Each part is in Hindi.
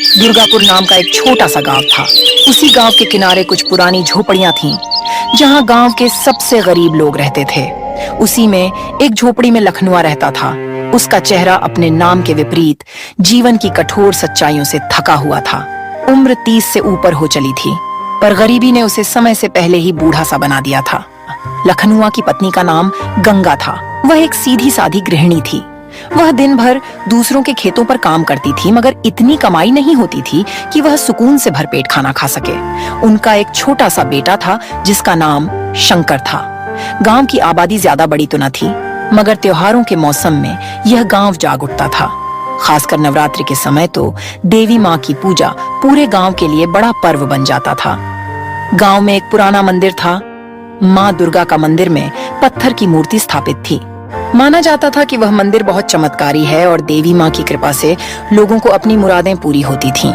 दुर्गापुर नाम का एक छोटा सा गांव था। उसी गांव के किनारे कुछ पुरानी झोपड़ियां थीं, जहां गांव के सबसे गरीब लोग रहते थे। उसी में एक झोपड़ी में लखनुआ रहता था। उसका चेहरा अपने नाम के विपरीत जीवन की कठोर सच्चाइयों से थका हुआ था। उम्र 30 से ऊपर हो चली थी, पर गरीबी ने उसे समय से पहले ही बूढ़ा सा बना दिया था। लखनुआ की पत्नी का नाम गंगा था। वह एक सीधी सादी गृहिणी थी। वह दिन भर दूसरों के खेतों पर काम करती थी, मगर इतनी कमाई नहीं होती थी कि वह सुकून से भरपेट खाना खा सके। उनका एक छोटा सा बेटा था जिसका नाम शंकर था। गांव की आबादी ज्यादा बड़ी तो न थी, मगर त्योहारों के मौसम में यह गांव जाग उठता था। खासकर नवरात्रि के समय तो देवी माँ की पूजा पूरे गांव के लिए बड़ा पर्व बन जाता था। गांव में एक पुराना मंदिर था। माँ दुर्गा का मंदिर में पत्थर की मूर्ति स्थापित थी। माना जाता था कि वह मंदिर बहुत चमत्कारी है और देवी माँ की कृपा से लोगों को अपनी मुरादें पूरी होती थीं।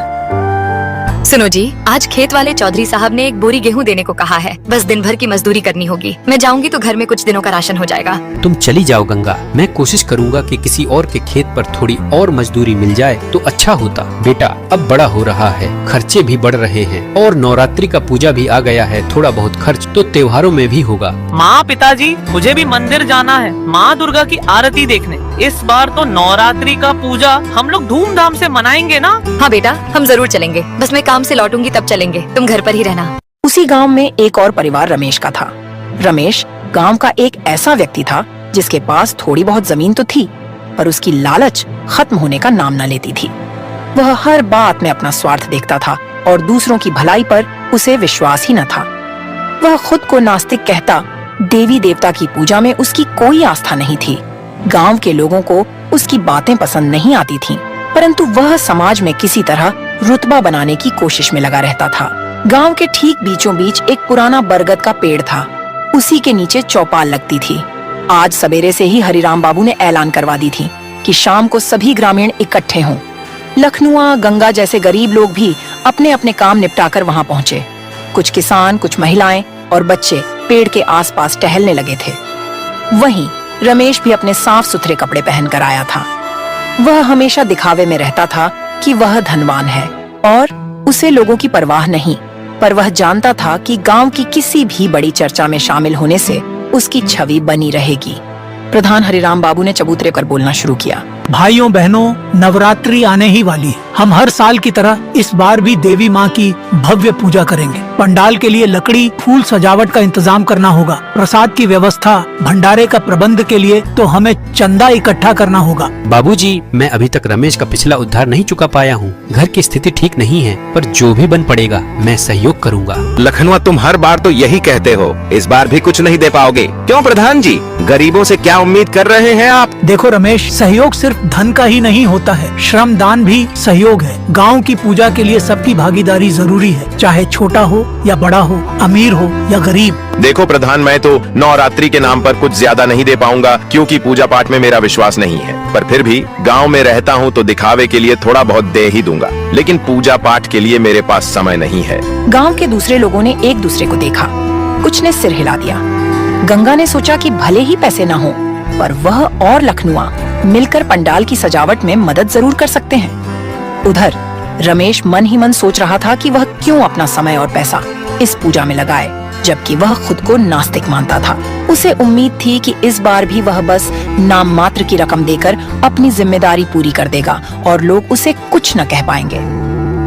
सुनो जी, आज खेत वाले चौधरी साहब ने एक बोरी गेहूं देने को कहा है। बस दिन भर की मजदूरी करनी होगी। मैं जाऊंगी तो घर में कुछ दिनों का राशन हो जाएगा। तुम चली जाओ गंगा, मैं कोशिश करूंगा कि किसी और के खेत पर थोड़ी और मजदूरी मिल जाए तो अच्छा होता। बेटा अब बड़ा हो रहा है, खर्चे भी बढ़ रहे हैं और नवरात्रि का पूजा भी आ गया है। थोड़ा बहुत खर्च तो त्योहारों में भी होगा। माँ पिताजी, मुझे भी मंदिर जाना है माँ दुर्गा की आरती देखने। इस बार तो नवरात्रि का पूजा हम लोग धूमधाम से मनाएंगे ना? हाँ बेटा, हम जरूर चलेंगे। बस मैं काम से लौटूंगी तब चलेंगे। तुम घर पर ही रहना। उसी गांव में एक और परिवार रमेश का था। रमेश गांव का एक ऐसा व्यक्ति था जिसके पास थोड़ी बहुत जमीन तो थी, पर उसकी लालच खत्म होने का नाम न लेती थी। वह हर बात में अपना स्वार्थ देखता था और दूसरों की भलाई पर उसे विश्वास ही न था। वह खुद को नास्तिक कहता। देवी देवता की पूजा में उसकी कोई आस्था नहीं थी। गांव के लोगों को उसकी बातें पसंद नहीं आती थीं, परंतु वह समाज में किसी तरह रुतबा बनाने की कोशिश में लगा रहता था। गांव के ठीक बीचों बीच एक पुराना बरगद का पेड़ था। उसी के नीचे चौपाल लगती थी। आज सवेरे से ही हरिराम बाबू ने ऐलान करवा दी थी कि शाम को सभी ग्रामीण इकट्ठे हों। लखनुआ, गंगा जैसे गरीब लोग भी अपने अपने काम निपटाकर वहां पहुंचे। कुछ किसान, कुछ महिलाएं और बच्चे पेड़ के आसपास टहलने लगे थे। वहीं रमेश भी अपने साफ सुथरे कपड़े पहनकर आया था। वह हमेशा दिखावे में रहता था कि वह धनवान है और उसे लोगों की परवाह नहीं, पर वह जानता था कि गांव की किसी भी बड़ी चर्चा में शामिल होने से उसकी छवि बनी रहेगी। प्रधान हरिराम बाबू ने चबूतरे कर बोलना शुरू किया। भाइयों बहनों, नवरात्रि आने ही वाली है। हम हर साल की तरह इस बार भी देवी माँ की भव्य पूजा करेंगे। पंडाल के लिए लकड़ी, फूल, सजावट का इंतजाम करना होगा। प्रसाद की व्यवस्था, भंडारे का प्रबंध के लिए तो हमें चंदा इकट्ठा करना होगा। बाबूजी, मैं अभी तक रमेश का पिछला उद्धार नहीं चुका पाया हूँ। घर की स्थिति ठीक नहीं है, पर जो भी बन पड़ेगा मैं सहयोग करूँगा। लखनुआ, तुम हर बार तो यही कहते हो, इस बार भी कुछ नहीं दे पाओगे। क्यों प्रधान जी, गरीबों से क्या उम्मीद कर रहे हैं आप? देखो रमेश, सहयोग सिर्फ धन का ही नहीं होता है, श्रम दान भी सहयोग है। गांव की पूजा के लिए सबकी भागीदारी जरूरी है, चाहे छोटा हो या बड़ा हो, अमीर हो या गरीब। देखो प्रधान, मैं तो नवरात्रि के नाम पर कुछ ज्यादा नहीं दे पाऊंगा, क्योंकि पूजा पाठ में मेरा विश्वास नहीं है। पर फिर भी गांव में रहता हूं तो दिखावे के लिए थोड़ा बहुत दे ही दूंगा, लेकिन पूजा पाठ के लिए मेरे पास समय नहीं है। गांव के दूसरे लोगों ने एक दूसरे को देखा। कुछ ने सिर हिला दिया। गंगा ने सोचा कि भले ही पैसे न हो, पर वह और लखनुआ मिलकर पंडाल की सजावट में मदद जरूर कर सकते हैं। उधर रमेश मन ही मन सोच रहा था कि वह क्यों अपना समय और पैसा इस पूजा में लगाए, जबकि वह खुद को नास्तिक मानता था। उसे उम्मीद थी कि इस बार भी वह बस नाम मात्र की रकम देकर अपनी जिम्मेदारी पूरी कर देगा और लोग उसे कुछ न कह पाएंगे।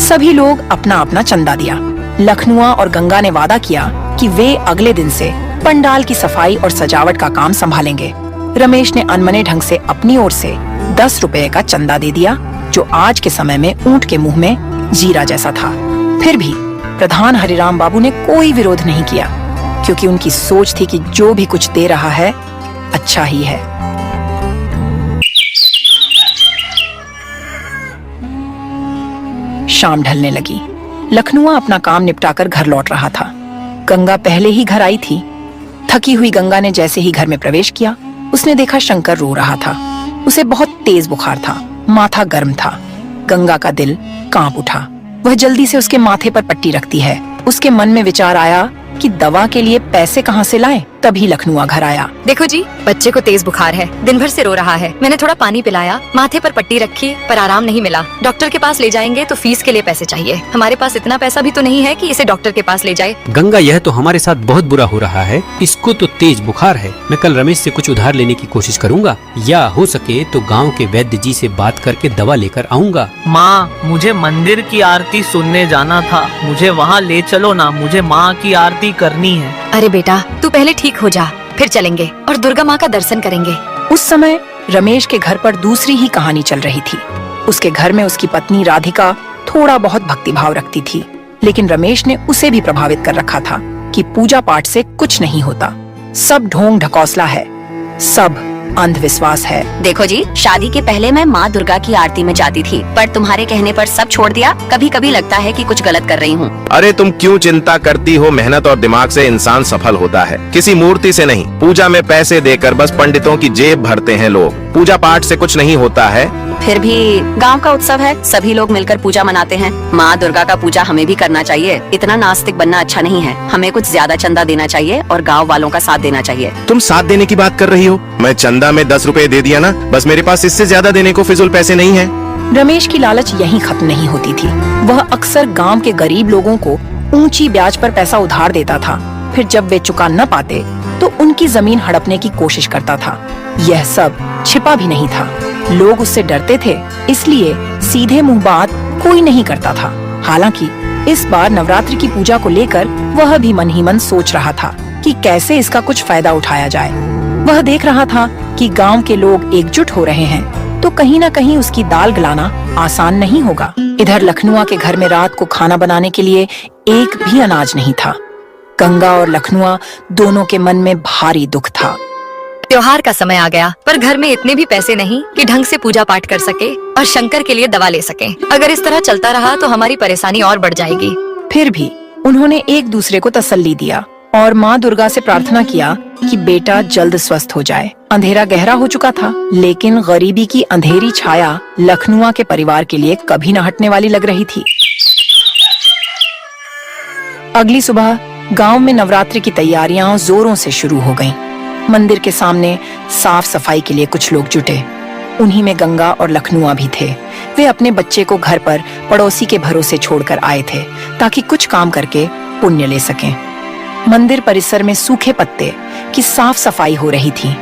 सभी लोग अपना अपना चंदा दिया। लखनुआ और गंगा ने वादा किया कि वे अगले दिन से पंडाल की सफाई और सजावट का काम संभालेंगे। रमेश ने अनमने ढंग से अपनी ओर से 10 रुपए का चंदा दे दिया, जो आज के समय में ऊंट के मुंह में जीरा जैसा था। फिर भी प्रधान हरिराम बाबू ने कोई विरोध नहीं किया, क्योंकि उनकी सोच थी कि जो भी कुछ दे रहा है अच्छा ही है। शाम ढलने लगी। लखनुआ अपना काम निपटाकर घर लौट रहा था। गंगा पहले ही घर आई थी। थकी हुई गंगा ने जैसे ही घर में प्रवेश किया, उसने देखा शंकर रो रहा था। उसे बहुत तेज बुखार था, माथा गर्म था। गंगा का दिल कांप उठा। वह जल्दी से उसके माथे पर पट्टी रखती है। उसके मन में विचार आया कि दवा के लिए पैसे कहां से लाएं? तभी लखनुआ घर आया। देखो जी, बच्चे को तेज बुखार है, दिन भर से रो रहा है। मैंने थोड़ा पानी पिलाया, माथे पर पट्टी रखी, पर आराम नहीं मिला। डॉक्टर के पास ले जाएंगे तो फीस के लिए पैसे चाहिए। हमारे पास इतना पैसा भी तो नहीं है कि इसे डॉक्टर के पास ले जाए। गंगा, यह तो हमारे साथ बहुत बुरा हो रहा है। इसको तो तेज बुखार है। मैं कल रमेश से कुछ उधार लेने की कोशिश करूंगा, या हो सके तो गांव के वैद्य जी से बात करके दवा लेकर आऊंगा। माँ, मुझे मंदिर की आरती सुनने जाना था, मुझे वहाँ ले चलो ना, मुझे माँ की आरती करनी है। अरे बेटा, तू पहले ठीक हो जा, फिर चलेंगे और दुर्गा माँ का दर्शन करेंगे। उस समय रमेश के घर पर दूसरी ही कहानी चल रही थी। उसके घर में उसकी पत्नी राधिका थोड़ा बहुत भक्तिभाव रखती थी, लेकिन रमेश ने उसे भी प्रभावित कर रखा था कि पूजा पाठ से कुछ नहीं होता, सब ढोंग ढकोसला है, सब अंधविश्वास है। देखो जी, शादी के पहले मैं माँ दुर्गा की आरती में जाती थी, पर तुम्हारे कहने पर सब छोड़ दिया। कभी कभी लगता है कि कुछ गलत कर रही हूँ। अरे तुम क्यों चिंता करती हो? मेहनत और दिमाग से इंसान सफल होता है, किसी मूर्ति से नहीं। पूजा में पैसे देकर बस पंडितों की जेब भरते हैं लोग। पूजा पाठ से कुछ नहीं होता है। फिर भी गांव का उत्सव है, सभी लोग मिलकर पूजा मनाते हैं। माँ दुर्गा का पूजा हमें भी करना चाहिए। इतना नास्तिक बनना अच्छा नहीं है। हमें कुछ ज्यादा चंदा देना चाहिए और गांव वालों का साथ देना चाहिए। तुम साथ देने की बात कर रही हो? मैं चंदा में 10 रुपए दे दिया ना, बस मेरे पास इससे ज्यादा देने को फिजूल पैसे नहीं है। रमेश की लालच यहीं खत्म नहीं होती थी। वह अक्सर गांव के गरीब लोगों को ऊंची ब्याज पर पैसा उधार देता था, फिर जब वे चुका न पाते तो उनकी जमीन हड़पने की कोशिश करता था। यह सब छिपा भी नहीं था, लोग उससे डरते थे, इसलिए सीधे मुंह बात कोई नहीं करता था। हालांकि इस बार नवरात्रि की पूजा को लेकर वह भी मन ही मन सोच रहा था कि कैसे इसका कुछ फायदा उठाया जाए। वह देख रहा था कि गांव के लोग एकजुट हो रहे हैं, तो कहीं न कहीं उसकी दाल गलाना आसान नहीं होगा। इधर लखनुआ के घर में रात को खाना बनाने के लिए एक भी अनाज नहीं था। गंगा और लखनुआ दोनों के मन में भारी दुख था। त्योहार का समय आ गया, पर घर में इतने भी पैसे नहीं कि ढंग से पूजा पाठ कर सके और शंकर के लिए दवा ले सके। अगर इस तरह चलता रहा तो हमारी परेशानी और बढ़ जाएगी। फिर भी उन्होंने एक दूसरे को तसल्ली दिया और माँ दुर्गा से प्रार्थना किया कि बेटा जल्द स्वस्थ हो जाए। अंधेरा गहरा हो चुका था, लेकिन गरीबी की अंधेरी छाया लखनुआ के परिवार के लिए कभी न हटने वाली लग रही थी। अगली सुबह गांव में नवरात्रि की तैयारियां जोरों से शुरू हो गईं। मंदिर के सामने साफ सफाई के लिए कुछ लोग जुटे। उन्हीं में गंगा और लखनुआ भी थे। वे अपने बच्चे को घर पर पड़ोसी के भरोसे छोड़कर आए थे ताकि कुछ काम करके पुण्य ले सकें। मंदिर परिसर में सूखे पत्ते की साफ सफाई हो रही थी।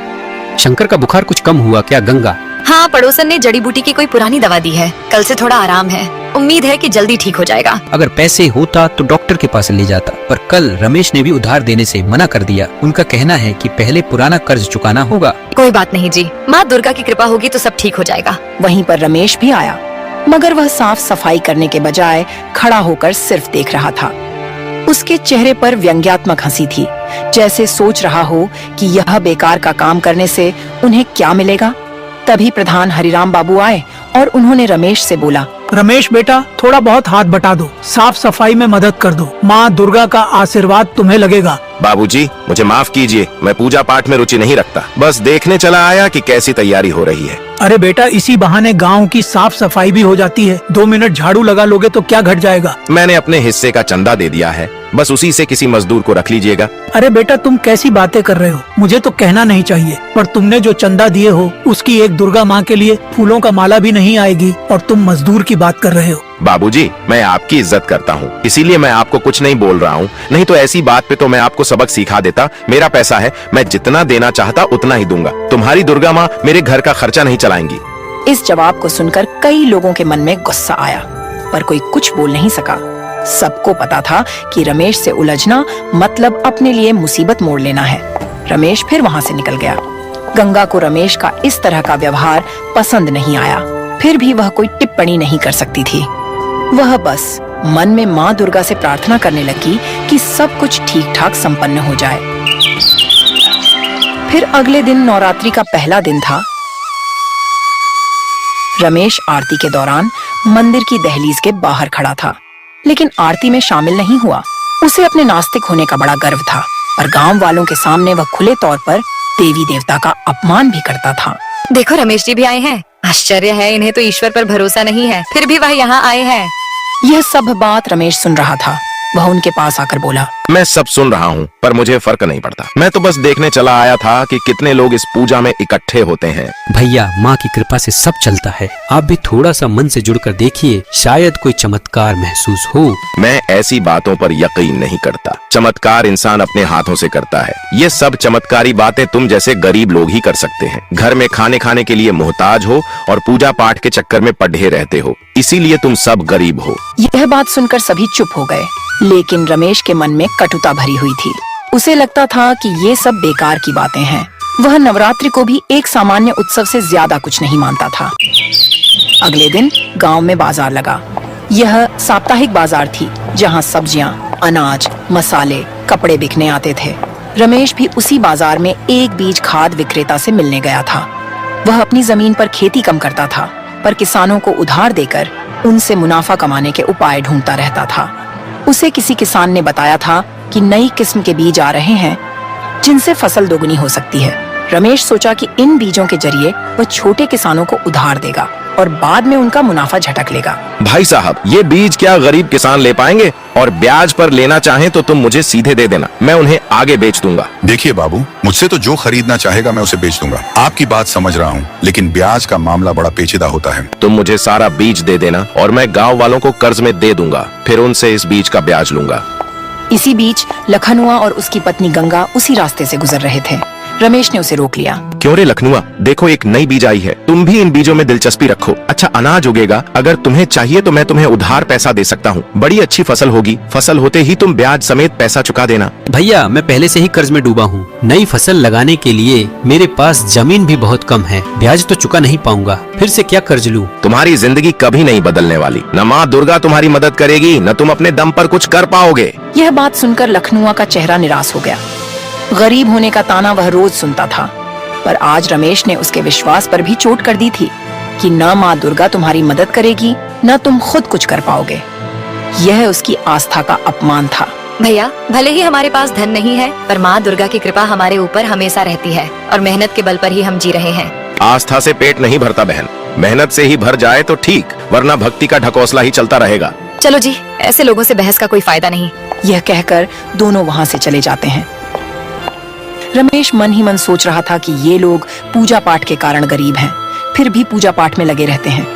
शंकर का बुखार कुछ कम हुआ क्या गंगा? हाँ, पड़ोसन ने जड़ी बूटी की कोई पुरानी दवा दी है, कल से थोड़ा आराम है। उम्मीद है कि जल्दी ठीक हो जाएगा। अगर पैसे होता तो डॉक्टर के पास ले जाता, पर कल रमेश ने भी उधार देने से मना कर दिया। उनका कहना है कि पहले पुराना कर्ज चुकाना होगा। कोई बात नहीं जी, माँ दुर्गा की कृपा होगी तो सब ठीक हो जाएगा। वहीं पर रमेश भी आया, मगर वह साफ सफाई करने के बजाय खड़ा होकर सिर्फ देख रहा था। उसके चेहरे पर व्यंग्यात्मक हंसी थी, जैसे सोच रहा हो कि यह बेकार का काम करने से उन्हें क्या मिलेगा। तभी प्रधान हरिराम बाबू आए और उन्होंने रमेश से बोला, रमेश बेटा, थोड़ा बहुत हाथ बटा दो, साफ सफाई में मदद कर दो। माँ दुर्गा का आशीर्वाद तुम्हें लगेगा। बाबूजी, मुझे माफ कीजिए, मैं पूजा पाठ में रुचि नहीं रखता, बस देखने चला आया कि कैसी तैयारी हो रही है। अरे बेटा, इसी बहाने गांव की साफ सफाई भी हो जाती है। 2 मिनट झाड़ू लगा लोगे तो क्या घट जाएगा। मैंने अपने हिस्से का चंदा दे दिया है, बस उसी से किसी मजदूर को रख लीजिएगा। अरे बेटा, तुम कैसी बातें कर रहे हो? मुझे तो कहना नहीं चाहिए, पर तुमने जो चंदा दिए हो उसकी एक दुर्गा माँ के लिए फूलों का माला भी नहीं आएगी और तुम मजदूर की बात कर रहे हो। बाबूजी, मैं आपकी इज्जत करता हूँ, इसीलिए मैं आपको कुछ नहीं बोल रहा हूँ, नहीं तो ऐसी बात पे तो मैं आपको सबक सिखा देता। मेरा पैसा है, मैं जितना देना चाहता उतना ही दूंगा। तुम्हारी दुर्गा माँ मेरे घर का खर्चा नहीं चलाएंगी। इस जवाब को सुनकर कई लोगों के मन में गुस्सा आया, पर कोई कुछ बोल नहीं सका। सबको पता था कि रमेश से उलझना मतलब अपने लिए मुसीबत मोड़ लेना है। रमेश फिर वहाँ से निकल गया। गंगा को रमेश का इस तरह का व्यवहार पसंद नहीं आया, फिर भी वह कोई टिप्पणी नहीं कर सकती थी। वह बस मन में माँ दुर्गा से प्रार्थना करने लगी कि सब कुछ ठीक ठाक संपन्न हो जाए। फिर अगले दिन नवरात्रि का पहला दिन था। रमेश आरती के दौरान मंदिर की दहलीज के बाहर खड़ा था, लेकिन आरती में शामिल नहीं हुआ। उसे अपने नास्तिक होने का बड़ा गर्व था, और गांव वालों के सामने वह खुले तौर पर देवी देवता का अपमान भी करता था। देखो, रमेश जी भी आए हैं। आश्चर्य है, इन्हें तो ईश्वर पर भरोसा नहीं है, फिर भी वह यहाँ आए हैं। यह सब बात रमेश सुन रहा था। वह उनके पास आकर बोला, मैं सब सुन रहा हूँ, पर मुझे फर्क नहीं पड़ता। मैं तो बस देखने चला आया था कि कितने लोग इस पूजा में इकट्ठे होते हैं। भैया, माँ की कृपा से सब चलता है। आप भी थोड़ा सा मन से जुड़कर देखिए, शायद कोई चमत्कार महसूस हो। मैं ऐसी बातों पर यकीन नहीं करता। चमत्कार इंसान अपने हाथों से करता है। ये सब चमत्कारी बातें तुम जैसे गरीब लोग ही कर सकते हैं। घर में खाने के लिए मोहताज हो और पूजा पाठ के चक्कर में पढ़े रहते हो, इसीलिए तुम सब गरीब हो। यह बात सुनकर सभी चुप हो गए, लेकिन रमेश के मन में कटुता भरी हुई थी। उसे लगता था कि ये सब बेकार की बातें हैं। वह नवरात्रि को भी एक सामान्य उत्सव से ज्यादा कुछ नहीं मानता था। अगले दिन गांव में बाजार लगा। यह साप्ताहिक बाजार थी, जहां सब्जियां, अनाज, मसाले, कपड़े बिकने आते थे। रमेश भी उसी बाजार में एक बीज खाद विक्रेता से मिलने गया था। वह अपनी जमीन पर खेती कम करता था, पर किसानों को उधार देकर उनसे मुनाफा कमाने के उपाय ढूंढता रहता था। उसे किसी किसान ने बताया था कि नई किस्म के बीज आ रहे हैं, जिनसे फसल दोगुनी हो सकती है। रमेश सोचा कि इन बीजों के जरिए वह छोटे किसानों को उधार देगा और बाद में उनका मुनाफा झटक लेगा। भाई साहब, ये बीज क्या गरीब किसान ले पाएंगे? और ब्याज पर लेना चाहें तो तुम मुझे सीधे दे देना, मैं उन्हें आगे बेच दूंगा। देखिए बाबू, मुझसे तो जो खरीदना चाहेगा मैं उसे बेच दूंगा। आपकी बात समझ रहा हूँ, लेकिन ब्याज का मामला बड़ा पेचीदा होता है। तुम मुझे सारा बीज दे देना और मैं गाँव वालों को कर्ज में दे दूंगा, फिर उनसे इस बीज का ब्याज लूंगा। इसी बीच लखनुआ और उसकी पत्नी गंगा उसी रास्ते से गुजर रहे थे। रमेश ने उसे रोक लिया। क्यों रे लखनुआ, देखो एक नई बीज आई है, तुम भी इन बीजों में दिलचस्पी रखो। अच्छा अनाज उगेगा, अगर तुम्हें चाहिए तो मैं तुम्हें उधार पैसा दे सकता हूँ। बड़ी अच्छी फसल होगी, फसल होते ही तुम ब्याज समेत पैसा चुका देना। भैया, मैं पहले से ही कर्ज में डूबा हूँ। नई फसल लगाने के लिए मेरे पास जमीन भी बहुत कम है, ब्याज तो चुका नहीं पाऊंगा, फिर से क्या कर्ज लूँ? तुम्हारी जिंदगी कभी नहीं बदलने वाली। न माँ दुर्गा तुम्हारी मदद करेगी, न तुम अपने दम पर कुछ कर पाओगे। यह बात सुनकर लखनुआ का चेहरा निराश हो गया। गरीब होने का ताना वह रोज सुनता था, पर आज रमेश ने उसके विश्वास पर भी चोट कर दी थी कि न माँ दुर्गा तुम्हारी मदद करेगी, न तुम खुद कुछ कर पाओगे। यह उसकी आस्था का अपमान था। भैया, भले ही हमारे पास धन नहीं है, पर माँ दुर्गा की कृपा हमारे ऊपर हमेशा रहती है और मेहनत के बल पर ही हम जी रहे हैं। आस्था से पेट नहीं भरता बहन, मेहनत से ही भर जाए तो ठीक, वरना भक्ति का ढकोसला ही चलता रहेगा। चलो जी, ऐसे लोगों से बहस का कोई फायदा नहीं। यह कहकर दोनों वहाँ से चले जाते हैं। रमेश मन ही मन सोच रहा था कि ये लोग पूजा पाठ के कारण गरीब हैं, फिर भी पूजा पाठ में लगे रहते हैं।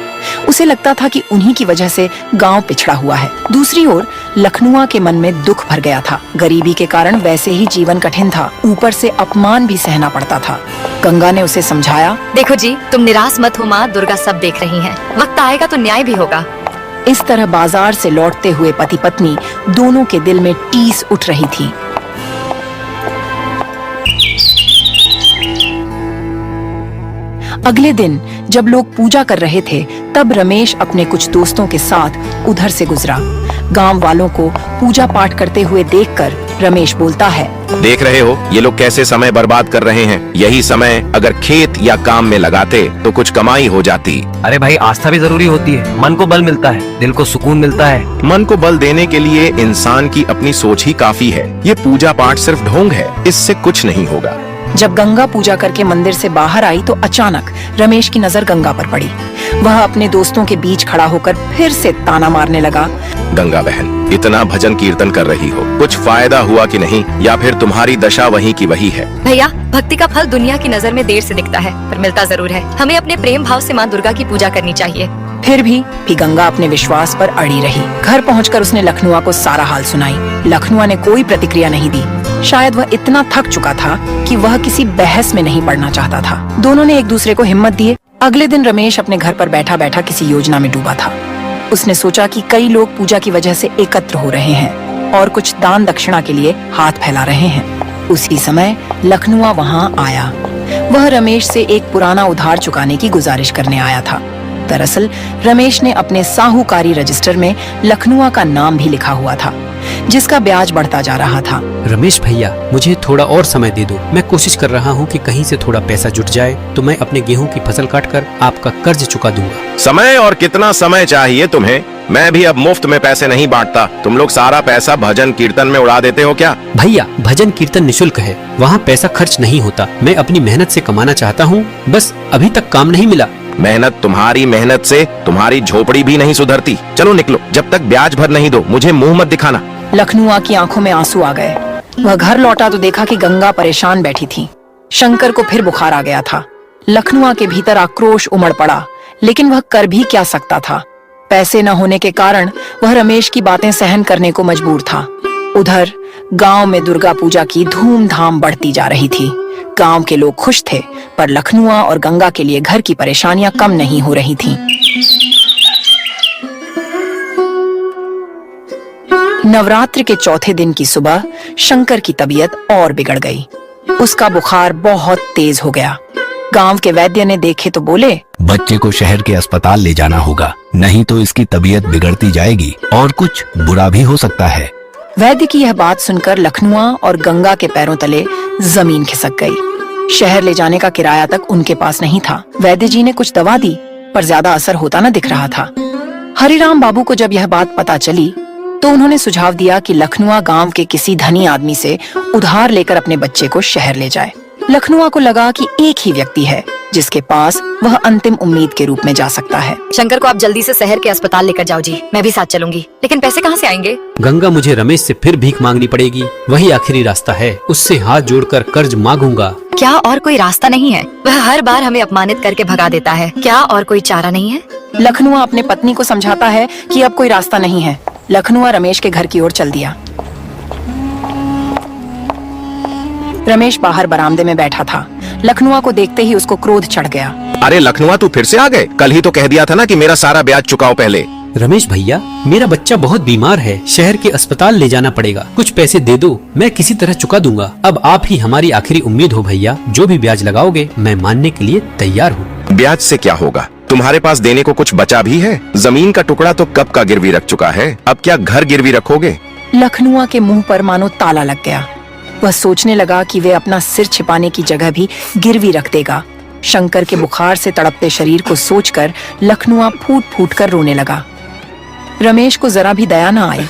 उसे लगता था कि उन्हीं की वजह से गांव पिछड़ा हुआ है। दूसरी ओर लखनुआ के मन में दुख भर गया था। गरीबी के कारण वैसे ही जीवन कठिन था, ऊपर से अपमान भी सहना पड़ता था। गंगा ने उसे समझाया, देखो जी, तुम निराश मत हो, माँ दुर्गा सब देख रही हैं। वक्त आएगा तो न्याय भी होगा। इस तरह बाजार से लौटते हुए पति पत्नी दोनों के दिल में टीस उठ रही थी। अगले दिन जब लोग पूजा कर रहे थे, तब रमेश अपने कुछ दोस्तों के साथ उधर से गुजरा। गांव वालों को पूजा पाठ करते हुए देखकर रमेश बोलता है, देख रहे हो ये लोग कैसे समय बर्बाद कर रहे हैं। यही समय अगर खेत या काम में लगाते तो कुछ कमाई हो जाती। अरे भाई, आस्था भी जरूरी होती है, मन को बल मिलता है, दिल को सुकून मिलता है। मन को बल देने के लिए इंसान की अपनी सोच ही काफी है। ये पूजा पाठ सिर्फ ढोंग है, इससे कुछ नहीं होगा। जब गंगा पूजा करके मंदिर से बाहर आई तो अचानक रमेश की नजर गंगा पर पड़ी। वह अपने दोस्तों के बीच खड़ा होकर फिर से ताना मारने लगा, गंगा बहन, इतना भजन कीर्तन कर रही हो, कुछ फायदा हुआ कि नहीं, या फिर तुम्हारी दशा वही की वही है? भैया, भक्ति का फल दुनिया की नजर में देर से दिखता है, पर मिलता जरूर है। हमें अपने प्रेम भाव से माँ दुर्गा की पूजा करनी चाहिए। फिर भी गंगा अपने विश्वास पर अड़ी रही। घर पहुंचकर उसने लखनुआ को सारा हाल सुनाई। लखनुआ ने कोई प्रतिक्रिया नहीं दी। शायद वह इतना थक चुका था कि वह किसी बहस में नहीं पड़ना चाहता था। दोनों ने एक दूसरे को हिम्मत दिए। अगले दिन रमेश अपने घर पर बैठा बैठा किसी योजना में डूबा था। उसने सोचा कि कई लोग पूजा की वजह से एकत्र हो रहे हैं और कुछ दान दक्षिणा के लिए हाथ फैला रहे हैं। उसी समय लखनुआ वहाँ आया। वह रमेश से एक पुराना उधार चुकाने की गुजारिश करने आया था। दरअसल रमेश ने अपने साहूकारी रजिस्टर में लखनुआ का नाम भी लिखा हुआ था, जिसका ब्याज बढ़ता जा रहा था। रमेश भैया, मुझे थोड़ा और समय दे दो। मैं कोशिश कर रहा हूँ कि कहीं से थोड़ा पैसा जुट जाए तो मैं अपने गेहूं की फसल काटकर आपका कर्ज चुका दूंगा। समय? और कितना समय चाहिए तुम्हें? मैं भी अब मुफ्त में पैसे नहीं बांटता। तुम लोग सारा पैसा भजन कीर्तन में उड़ा देते हो क्या? भैया, भजन कीर्तन निशुल्क है, वहाँ पैसा खर्च नहीं होता। मैं अपनी मेहनत से कमाना चाहता हूँ, बस अभी तक काम नहीं मिला। मेहनत, तुम्हारी मेहनत से तुम्हारी झोपड़ी भी नहीं सुधरती। चलो निकलो, जब तक ब्याज भर नहीं दो मुझे मुंह मत दिखाना। लखनुआ की आंखों में आंसू आ गए। वह घर लौटा तो देखा कि गंगा परेशान बैठी थी। शंकर को फिर बुखार आ गया था। लखनुआ के भीतर आक्रोश उमड़ पड़ा, लेकिन वह कर भी क्या सकता था। पैसे न होने के कारण वह रमेश की बातें सहन करने को मजबूर था। उधर गांव में दुर्गा पूजा की धूमधाम बढ़ती जा रही थी। गांव के लोग खुश थे, पर लखनुआ और गंगा के लिए घर की परेशानियां कम नहीं हो रही थीं। नवरात्र के चौथे दिन की सुबह शंकर की तबीयत और बिगड़ गई। उसका बुखार बहुत तेज हो गया। गांव के वैद्य ने देखे तो बोले, बच्चे को शहर के अस्पताल ले जाना होगा, नहीं तो इसकी तबीयत बिगड़ती जाएगी और कुछ बुरा भी हो सकता है। वैद्य की यह बात सुनकर लखनुआ और गंगा के पैरों तले जमीन खिसक गई। शहर ले जाने का किराया तक उनके पास नहीं था। वैद्य जी ने कुछ दवा दी, पर ज्यादा असर होता न दिख रहा था। हरिराम बाबू को जब यह बात पता चली तो उन्होंने सुझाव दिया कि लखनुआ गांव के किसी धनी आदमी से उधार लेकर अपने बच्चे को शहर ले जाए। लखनुआ को लगा कि एक ही व्यक्ति है जिसके पास वह अंतिम उम्मीद के रूप में जा सकता है। शंकर को आप जल्दी से शहर के अस्पताल लेकर जाओ जी, मैं भी साथ चलूंगी। लेकिन पैसे कहाँ से आएंगे? गंगा, मुझे रमेश से फिर भीख मांगनी पड़ेगी। वही आखिरी रास्ता है। उससे हाथ जोड़कर कर्ज मांगूंगा। क्या और कोई रास्ता नहीं है? वह हर बार हमें अपमानित करके भगा देता है। क्या और कोई चारा नहीं है? लखनुआ अपने पत्नी को समझाता है कि अब कोई रास्ता नहीं है। लखनुआ रमेश के घर की ओर चल दिया। रमेश बाहर बरामदे में बैठा था। लखनुआ को देखते ही उसको क्रोध चढ़ गया। अरे लखनुआ, तू फिर से आ गए? कल ही तो कह दिया था ना कि मेरा सारा ब्याज चुकाओ पहले। रमेश भैया, मेरा बच्चा बहुत बीमार है, शहर के अस्पताल ले जाना पड़ेगा। कुछ पैसे दे दो, मैं किसी तरह चुका दूंगा। अब आप ही हमारी आखिरी उम्मीद हो भैया। जो भी ब्याज लगाओगे मैं मानने के लिए तैयार हूँ। ब्याज से क्या होगा? तुम्हारे पास देने को कुछ बचा भी है? जमीन का टुकड़ा तो कब का गिरवी रख चुका है, अब क्या घर गिरवी रखोगे? लखनुआ के मुंह पर मानो ताला लग गया। वह सोचने लगा कि वे अपना सिर छिपाने की जगह भी गिरवी रख देगा। शंकर के बुखार से तड़पते शरीर को सोचकर लखनुआ फूट फूट कर रोने लगा। रमेश को जरा भी दया न आई।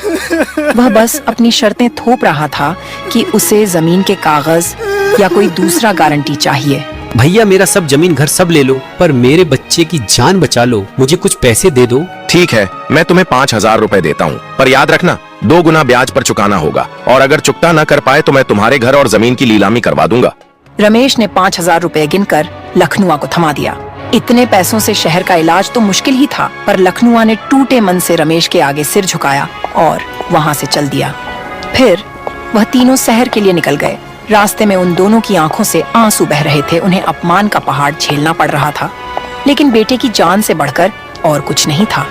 वह बस अपनी शर्तें थोप रहा था कि उसे जमीन के कागज या कोई दूसरा गारंटी चाहिए। भैया, मेरा सब जमीन घर सब ले लो, पर मेरे बच्चे की जान बचा लो। मुझे कुछ पैसे दे दो। ठीक है, मैं तुम्हें 5,000 रुपए देता हूँ, पर याद रखना 2 गुना ब्याज पर चुकाना होगा, और अगर चुकता न कर पाए तो मैं तुम्हारे घर और जमीन की नीलामी करवा दूंगा। रमेश ने 5,000 रुपए गिनकर लखनुआ को थमा दिया। इतने पैसों से शहर का इलाज तो मुश्किल ही था, पर लखनुआ ने टूटे मन से रमेश के आगे सिर झुकाया और वहाँ से चल दिया। फिर वह तीनों शहर के लिए निकल गए। रास्ते में उन दोनों की आंखों से आंसू बह रहे थे। उन्हें अपमान का पहाड़ झेलना पड़ रहा था, लेकिन बेटे की जान से बढ़कर और कुछ नहीं था।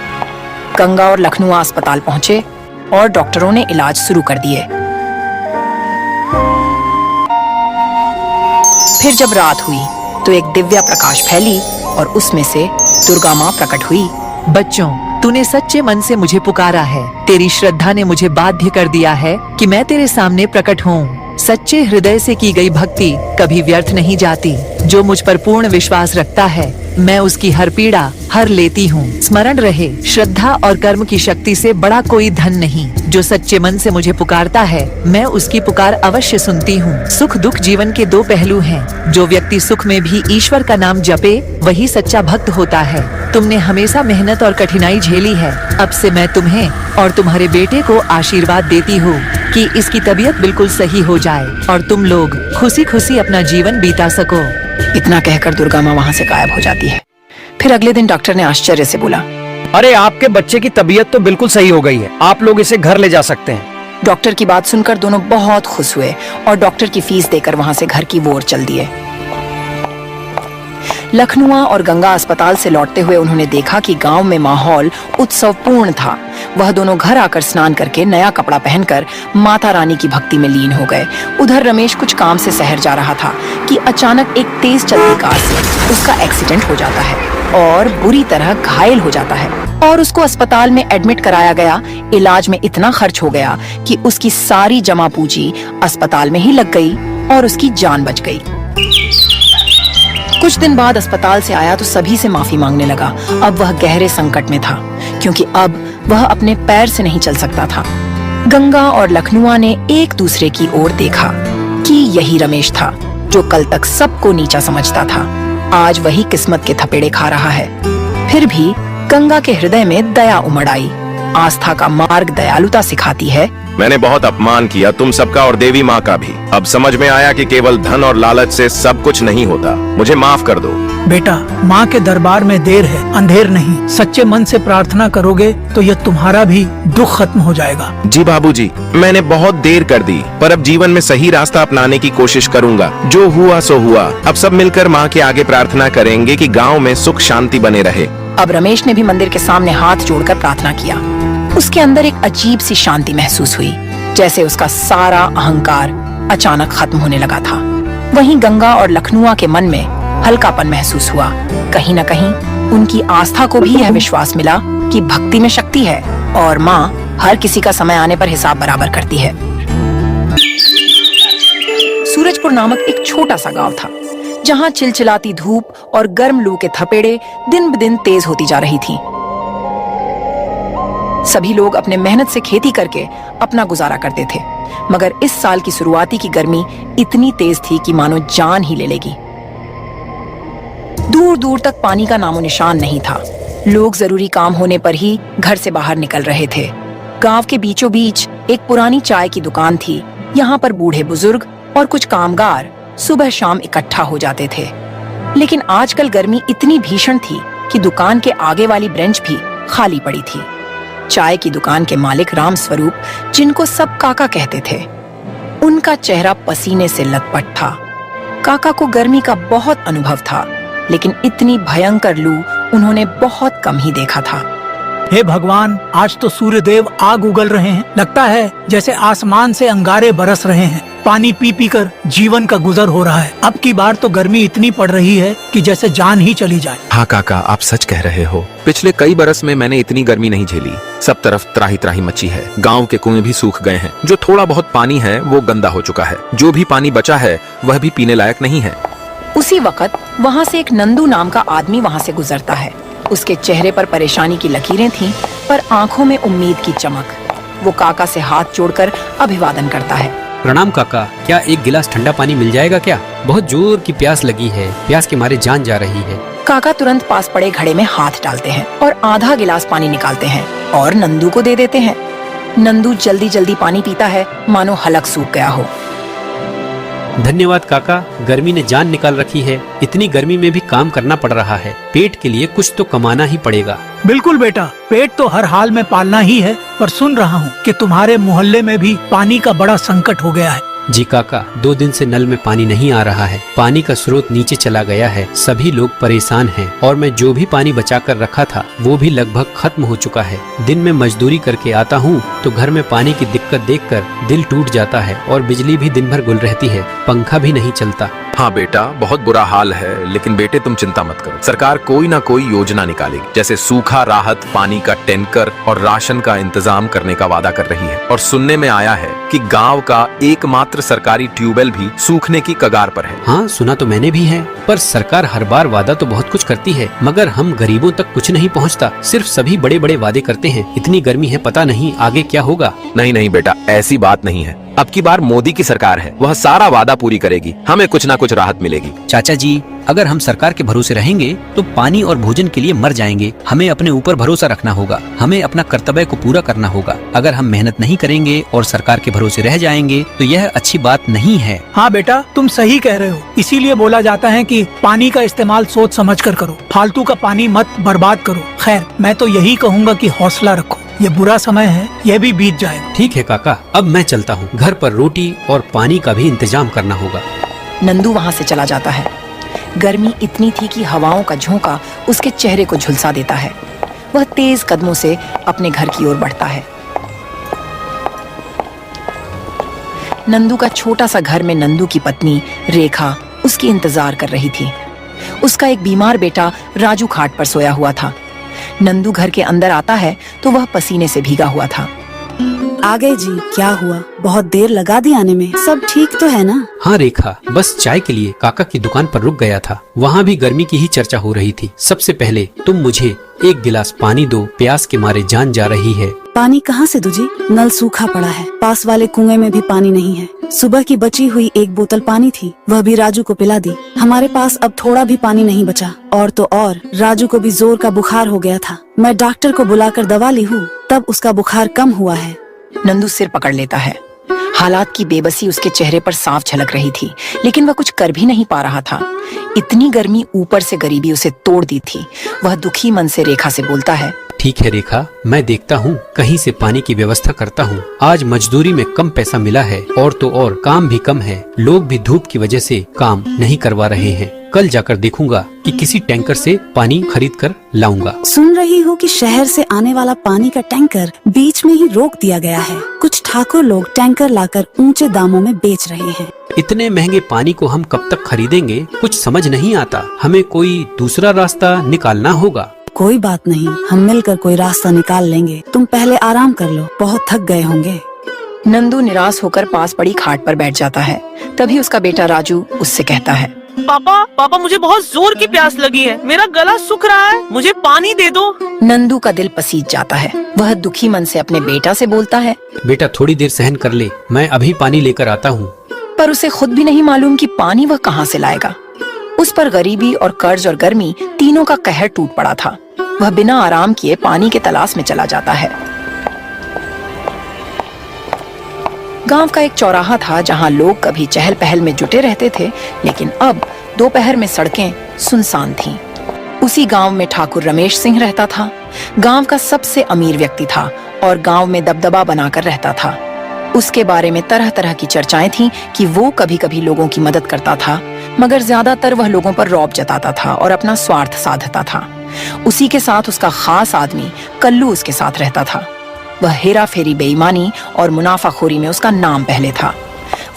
गंगा और लखनुआ अस्पताल पहुंचे और डॉक्टरों ने इलाज शुरू कर दिए। फिर जब रात हुई तो एक दिव्या प्रकाश फैली और उसमें से दुर्गा माँ प्रकट हुई। बच्चों, तूने सच्चे मन से मुझे पुकारा है। तेरी श्रद्धा ने मुझे बाध्य कर दिया है कि मैं तेरे सामने प्रकट हूँ। सच्चे हृदय से की गई भक्ति कभी व्यर्थ नहीं जाती। जो मुझ पर पूर्ण विश्वास रखता है, मैं उसकी हर पीड़ा हर लेती हूँ। स्मरण रहे, श्रद्धा और कर्म की शक्ति से बड़ा कोई धन नहीं। जो सच्चे मन से मुझे पुकारता है, मैं उसकी पुकार अवश्य सुनती हूँ। सुख दुख जीवन के 2 पहलू हैं। जो व्यक्ति सुख में भी ईश्वर का नाम जपे, वही सच्चा भक्त होता है। तुमने हमेशा मेहनत और कठिनाई झेली है। अब से मैं तुम्हें और तुम्हारे बेटे को आशीर्वाद देती हूँ कि इसकी तबीयत बिल्कुल सही हो जाए और तुम लोग खुशी खुशी अपना जीवन बीता सको। इतना कहकर दुर्गा माँ वहाँ से गायब हो जाती है। फिर अगले दिन डॉक्टर ने आश्चर्य से बोला, अरे आपके बच्चे की तबीयत तो बिल्कुल सही हो गई है, आप लोग इसे घर ले जा सकते हैं। डॉक्टर की बात सुनकर दोनों बहुत खुश हुए और डॉक्टर की फीस देकर वहाँ से घर की ओर चल दिए। लखनुआ और गंगा अस्पताल से लौटते हुए उन्होंने देखा कि गांव में माहौल उत्सवपूर्ण था। वह दोनों घर आकर स्नान करके नया कपड़ा पहनकर माता रानी की भक्ति में लीन हो गए। उधर रमेश कुछ काम से शहर जा रहा था कि अचानक एक तेज चलती कार से उसका एक्सीडेंट हो जाता है और बुरी तरह घायल हो जाता है और उसको अस्पताल में एडमिट कराया गया। इलाज में इतना खर्च हो गया कि उसकी सारी जमा पूंजी अस्पताल में ही लग गई और उसकी जान बच गई। कुछ दिन बाद अस्पताल से आया तो सभी से माफी मांगने लगा। अब वह गहरे संकट में था क्योंकि अब वह अपने पैर से नहीं चल सकता था। गंगा और लखनुआ ने एक दूसरे की ओर देखा कि यही रमेश था जो कल तक सबको नीचा समझता था, आज वही किस्मत के थपेड़े खा रहा है। फिर भी गंगा के हृदय में दया उमड़ आई। आस्था का मार्ग दयालुता सिखाती है। मैंने बहुत अपमान किया तुम सबका और देवी माँ का भी। अब समझ में आया कि केवल धन और लालच से सब कुछ नहीं होता। मुझे माफ कर दो। बेटा, माँ के दरबार में देर है, अंधेर नहीं। सच्चे मन से प्रार्थना करोगे तो यह तुम्हारा भी दुख खत्म हो जाएगा। जी बाबूजी, मैंने बहुत देर कर दी, पर अब जीवन में सही रास्ता अपनाने की कोशिश करूंगा। जो हुआ सो हुआ। अब सब मिलकर माँ के आगे प्रार्थना करेंगे कि गाँव में सुख शांति बने रहे। अब रमेश ने भी मंदिर के सामने हाथ जोड़कर प्रार्थना किया। उसके अंदर एक अजीब सी शांति महसूस हुई, जैसे उसका सारा अहंकार अचानक खत्म होने लगा था। वहीं गंगा और लखनुआ के मन में हल्कापन महसूस हुआ। कहीं न कहीं उनकी आस्था को भी यह विश्वास मिला कि भक्ति में शक्ति है और माँ हर किसी का समय आने पर हिसाब बराबर करती है। सूरजपुर नामक एक छोटा सा गांव था, जहां चिलचिलाती धूप और गर्म लू के थपेड़े दिन ब दिन तेज होती जा रही थीं। सभी लोग अपने मेहनत से खेती करके अपना गुजारा करते थे, मगर इस साल की शुरुआती की गर्मी इतनी तेज थी कि मानो जान ही ले लेगी। दूर दूर तक पानी का नामो निशान नहीं था। लोग जरूरी काम होने पर ही घर से बाहर निकल रहे थे। गांव के बीचों बीच एक पुरानी चाय की दुकान थी। यहाँ पर बूढ़े बुजुर्ग और कुछ कामगार सुबह शाम इकट्ठा हो जाते थे। लेकिन आजकल गर्मी इतनी भीषण थी कि दुकान के आगे वाली बेंच भी खाली पड़ी थी। चाय की दुकान के मालिक राम स्वरूप, जिनको सब काका कहते थे, उनका चेहरा पसीने से लथपथ था। काका को गर्मी का बहुत अनुभव था, लेकिन इतनी भयंकर लू उन्होंने बहुत कम ही देखा था। हे भगवान, आज तो सूर्यदेव आग उगल रहे हैं। लगता है जैसे आसमान से अंगारे बरस रहे हैं। पानी पी पी कर जीवन का गुजर हो रहा है। अब की बार तो गर्मी इतनी पड़ रही है कि जैसे जान ही चली जाए। हाँ काका, आप सच कह रहे हो। पिछले कई बरस में मैंने इतनी गर्मी नहीं झेली। सब तरफ त्राही त्राही मची है। गांव के कुएं भी सूख गए हैं। जो थोड़ा बहुत पानी है वो गंदा हो चुका है। जो भी पानी बचा है वह भी पीने लायक नहीं है। उसी वक्त वहाँ से एक नंदू नाम का आदमी वहाँ से गुजरता है। उसके चेहरे पर परेशानी की लकीरें थीं, पर आंखों में उम्मीद की चमक। वो काका से हाथ जोड़कर अभिवादन करता है। प्रणाम काका, क्या एक गिलास ठंडा पानी मिल जाएगा क्या? बहुत जोर की प्यास लगी है। प्यास के मारे जान जा रही है। काका तुरंत पास पड़े घड़े में हाथ डालते हैं और आधा गिलास पानी निकालते हैं और नंदू को दे देते हैं। नंदू जल्दी जल्दी पानी पीता है, मानो हलक सूख गया हो। धन्यवाद काका, गर्मी ने जान निकाल रखी है। इतनी गर्मी में भी काम करना पड़ रहा है। पेट के लिए कुछ तो कमाना ही पड़ेगा। बिल्कुल बेटा, पेट तो हर हाल में पालना ही है। पर सुन रहा हूँ कि तुम्हारे मोहल्ले में भी पानी का बड़ा संकट हो गया है। जी काका, 2 दिन से नल में पानी नहीं आ रहा है। पानी का स्रोत नीचे चला गया है। सभी लोग परेशान हैं और मैं जो भी पानी बचा कर रखा था वो भी लगभग खत्म हो चुका है। दिन में मजदूरी करके आता हूँ तो घर में पानी की दिक्कत देखकर दिल टूट जाता है और बिजली भी दिन भर गुल रहती है। पंखा भी नहीं चलता। हाँ बेटा, बहुत बुरा हाल है, लेकिन बेटे तुम चिंता मत करो। सरकार कोई ना कोई योजना निकालेगी, जैसे सूखा राहत, पानी का टैंकर और राशन का इंतजाम करने का वादा कर रही है। और सुनने में आया है कि गांव का एकमात्र सरकारी ट्यूबवेल भी सूखने की कगार पर है। हाँ, सुना तो मैंने भी है, पर सरकार हर बार वादा तो बहुत कुछ करती है, मगर हम गरीबों तक कुछ नहीं पहुँचता। सिर्फ सभी बड़े बड़े वादे करते हैं। इतनी गर्मी है, पता नहीं आगे क्या होगा। नहीं नहीं बेटा, ऐसी बात नहीं है। अब की बार मोदी की सरकार है, वह सारा वादा पूरी करेगी। हमें कुछ ना कुछ राहत मिलेगी। चाचा जी, अगर हम सरकार के भरोसे रहेंगे तो पानी और भोजन के लिए मर जाएंगे। हमें अपने ऊपर भरोसा रखना होगा। हमें अपना कर्तव्य को पूरा करना होगा। अगर हम मेहनत नहीं करेंगे और सरकार के भरोसे रह जाएंगे तो यह अच्छी बात नहीं है। हाँ बेटा, तुम सही कह रहे हो। इसीलिए बोला जाता है कि पानी का इस्तेमाल सोच समझ कर करो। फालतू का पानी मत बर्बाद करो। खैर, मैं तो यही कहूँगा कि हौसला रखो। ये बुरा समय है, यह भी बीत जाएगा। ठीक है काका, अब मैं चलता हूँ। घर पर रोटी और पानी का भी इंतजाम करना होगा। नंदू वहाँ से चला जाता है। गर्मी इतनी थी कि हवाओं का झोंका उसके चेहरे को झुलसा देता है। वह तेज कदमों से अपने घर की ओर बढ़ता है। नंदू का छोटा सा घर में नंदू की पत्नी रेखा उसकी इंतजार कर रही थी। उसका एक बीमार बेटा राजू खाट पर सोया हुआ था। नंदू घर के अंदर आता है तो वह पसीने से भीगा हुआ था। आ गए जी, क्या हुआ? बहुत देर लगा दी आने में। सब ठीक तो है ना? हाँ रेखा, बस चाय के लिए काका की दुकान पर रुक गया था। वहाँ भी गर्मी की ही चर्चा हो रही थी। सबसे पहले तुम मुझे एक गिलास पानी दो, प्यास के मारे जान जा रही है। पानी कहाँ से दूँ जी? नल सूखा पड़ा है। पास वाले कुएं में भी पानी नहीं है। सुबह की बची हुई एक बोतल पानी थी, वह भी राजू को पिला दी। हमारे पास अब थोड़ा भी पानी नहीं बचा, और तो और राजू को भी जोर का बुखार हो गया था। मैं डॉक्टर को बुलाकर दवा ली हूँ, तब उसका बुखार कम हुआ है। नंदू सिर पकड़ लेता है। हालात की बेबसी उसके चेहरे पर साफ झलक रही थी, लेकिन वह कुछ कर भी नहीं पा रहा था। इतनी गर्मी, ऊपर से गरीबी उसे तोड़ दी थी। वह दुखी मन से रेखा से बोलता है, ठीक है रेखा, मैं देखता हूँ, कहीं से पानी की व्यवस्था करता हूँ। आज मजदूरी में कम पैसा मिला है, और तो और काम भी कम है। लोग भी धूप की वजह से काम नहीं करवा रहे हैं। कल जाकर देखूंगा कि किसी टैंकर से पानी खरीद कर लाऊंगा। सुन रही हूँ कि शहर से आने वाला पानी का टैंकर बीच में ही रोक दिया गया है। कुछ ठाकुर लोग टैंकर लाकर ऊंचे दामों में बेच रहे हैं। इतने महंगे पानी को हम कब तक खरीदेंगे, कुछ समझ नहीं आता। हमें कोई दूसरा रास्ता निकालना होगा। कोई बात नहीं, हम मिलकर कोई रास्ता निकाल लेंगे। तुम पहले आराम कर लो, बहुत थक गए होंगे। नंदू निराश होकर पास पड़ी खाट पर बैठ जाता है। तभी उसका बेटा राजू उससे कहता है, पापा पापा मुझे बहुत जोर की प्यास लगी है, मेरा गला सूख रहा है, मुझे पानी दे दो। नंदू का दिल पसीज जाता है। वह दुखी मन से अपने बेटा से बोलता है, बेटा थोड़ी देर सहन कर ले, मैं अभी पानी लेकर आता हूँ। पर उसे खुद भी नहीं मालूम कि पानी वह कहाँ से लाएगा। उस पर गरीबी और कर्ज और गर्मी तीनों का कहर टूट पड़ा था। वह बिना आराम किए पानी के तलाश में चला जाता है। गांव का एक चौराहा था जहां लोग कभी चहल पहल में जुटे रहते थे, लेकिन अब दोपहर में सड़कें सुनसान थीं। उसी गांव में ठाकुर रमेश सिंह रहता था। गांव का सबसे अमीर व्यक्ति था और गांव में दबदबा बनाकर रहता था। उसके बारे में तरह तरह की चर्चाएं थीं कि वो कभी कभी लोगों की मदद करता था, मगर ज्यादातर वह लोगों पर रौब जताता था और अपना स्वार्थ साधता था। उसी के साथ उसका खास आदमी कल्लू उसके साथ रहता था। वह हेरा फेरी, बेईमानी और मुनाफाखोरी में उसका नाम पहले था।